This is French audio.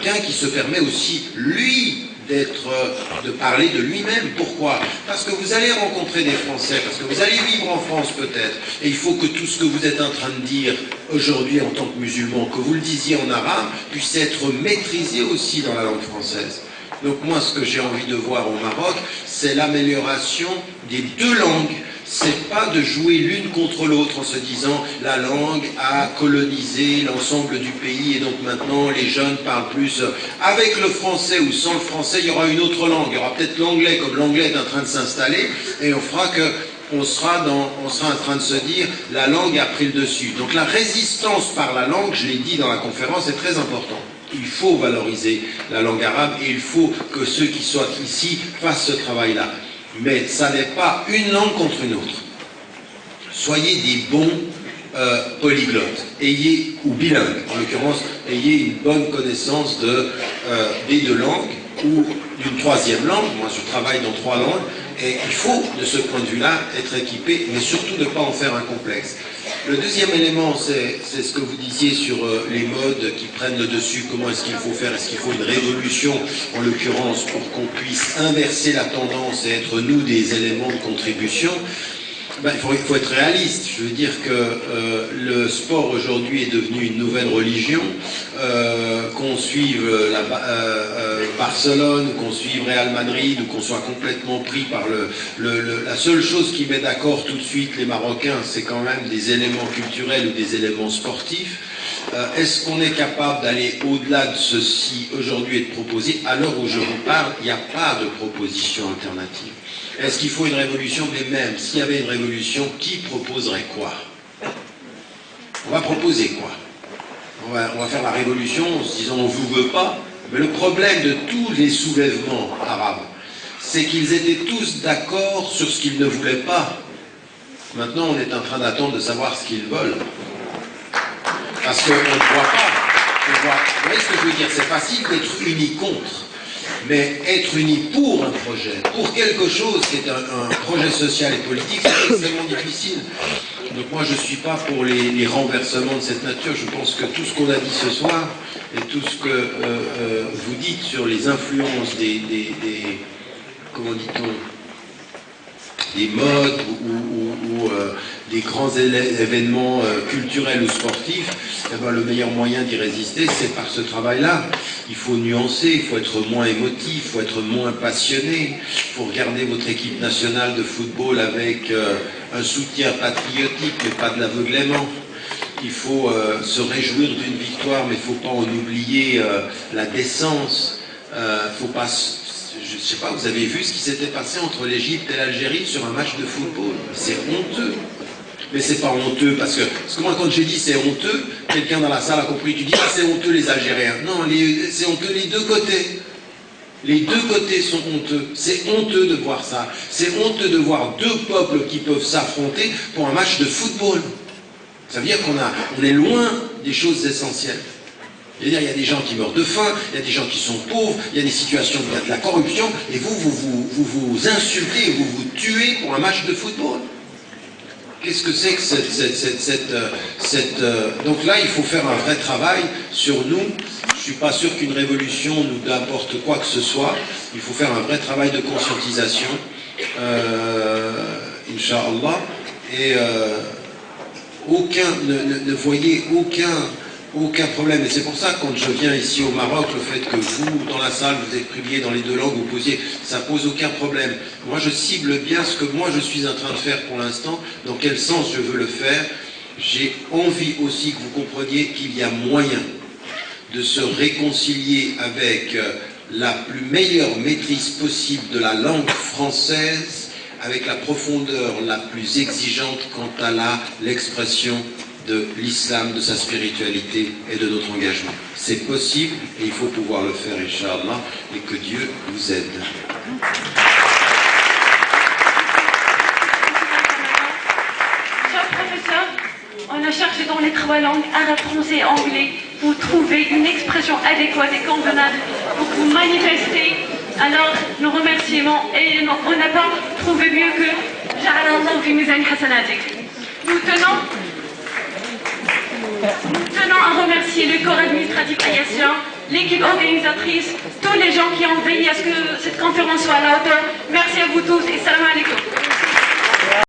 marocain qui se permet aussi, lui, de parler de lui-même. Pourquoi? Parce que vous allez rencontrer des Français, parce que vous allez vivre en France peut-être, et il faut que tout ce que vous êtes en train de dire aujourd'hui en tant que musulman, que vous le disiez en arabe, puisse être maîtrisé aussi dans la langue française. Donc moi, ce que j'ai envie de voir au Maroc, c'est l'amélioration des deux langues. C'est pas de jouer l'une contre l'autre en se disant la langue a colonisé l'ensemble du pays et donc maintenant les jeunes parlent plus avec le français ou sans le français, il y aura une autre langue, il y aura peut-être l'anglais comme l'anglais est en train de s'installer et on fera que on sera en train de se dire la langue a pris le dessus. Donc la résistance par la langue, je l'ai dit dans la conférence, est très important. Il faut valoriser la langue arabe et il faut que ceux qui soient ici fassent ce travail-là. Mais ça n'est pas une langue contre une autre. Soyez des bons polyglottes, ou bilingues, en l'occurrence, ayez une bonne connaissance des deux langues ou d'une troisième langue. Moi, je travaille dans 3 langues et il faut, de ce point de vue-là, être équipé, mais surtout ne pas en faire un complexe. Le deuxième élément, c'est ce que vous disiez sur les modes qui prennent le dessus. Comment est-ce qu'il faut faire? Est-ce qu'il faut une révolution, en l'occurrence, pour qu'on puisse inverser la tendance et être, nous, des éléments de contribution? Ben, il faut être réaliste. Je veux dire que le sport aujourd'hui est devenu une nouvelle religion. Qu'on suive Barcelone, qu'on suive Real Madrid, ou qu'on soit complètement pris par la seule chose qui met d'accord tout de suite les Marocains, c'est quand même des éléments culturels ou des éléments sportifs. Est-ce qu'on est capable d'aller au-delà de ceci aujourd'hui et de proposer? À l'heure où je vous parle, il n'y a pas de proposition alternative. Est-ce qu'il faut une révolution? Mais même s'il y avait une révolution, qui proposerait quoi? On va proposer quoi? On va faire la révolution en se disant on ne vous veut pas. Mais le problème de tous les soulèvements arabes, c'est qu'ils étaient tous d'accord sur ce qu'ils ne voulaient pas. Maintenant, on est en train d'attendre de savoir ce qu'ils veulent. Parce qu'on ne voit pas. Vous voyez ce que je veux dire? C'est facile d'être unis contre. Mais être unis pour un projet, pour quelque chose qui est un projet social et politique, c'est extrêmement difficile. Donc moi je ne suis pas pour les renversements de cette nature. Je pense que tout ce qu'on a dit ce soir et tout ce que vous dites sur les influences comment dit-on, des modes ou des grands événements culturels ou sportifs, eh ben, le meilleur moyen d'y résister, c'est par ce travail-là. Il faut nuancer, il faut être moins émotif, il faut être moins passionné, il faut regarder votre équipe nationale de football avec un soutien patriotique, mais pas de l'aveuglement. Il faut se réjouir d'une victoire, mais il ne faut pas en oublier la décence. Faut pas... Je ne sais pas, vous avez vu ce qui s'était passé entre l'Égypte et l'Algérie sur un match de football? C'est honteux. Mais c'est pas honteux, parce que moi quand j'ai dit c'est honteux, quelqu'un dans la salle a compris, tu dis ah c'est honteux les Algériens. Non, c'est honteux les deux côtés. Les deux côtés sont honteux. C'est honteux de voir ça. C'est honteux de voir deux peuples qui peuvent s'affronter pour un match de football. Ça veut dire qu'on est loin des choses essentielles. Il y a des gens qui meurent de faim, il y a des gens qui sont pauvres, il y a des situations où il y a de la corruption, et vous insultez, vous vous tuez pour un match de football. Qu'est-ce que c'est que donc là, il faut faire un vrai travail sur nous. Je ne suis pas sûr qu'une révolution nous apporte quoi que ce soit. Il faut faire un vrai travail de conscientisation, Inch'Allah. Et ne voyez aucun problème. Et c'est pour ça que quand je viens ici au Maroc, le fait que vous, dans la salle, vous exprimiez dans les deux langues, vous posiez, ça pose aucun problème. Moi, je cible bien ce que moi, je suis en train de faire pour l'instant, dans quel sens je veux le faire. J'ai envie aussi que vous compreniez qu'il y a moyen de se réconcilier avec la meilleure maîtrise possible de la langue française, avec la profondeur la plus exigeante quant à l'expression de l'islam, de sa spiritualité et de notre engagement. C'est possible et il faut pouvoir le faire, Inch'Allah, et que Dieu vous aide. Cher professeur, on a cherché dans les 3 langues, arabe, français et anglais, pour trouver une expression adéquate et convenable pour vous manifester. Alors, nous remerciements et on n'a pas trouvé mieux que Ja'alallahu fi mizan hasanatik. Nous tenons à remercier le corps administratif haïtien l'équipe organisatrice, tous les gens qui ont veillé à ce que cette conférence soit à la hauteur. Merci à vous tous et salam alaikum.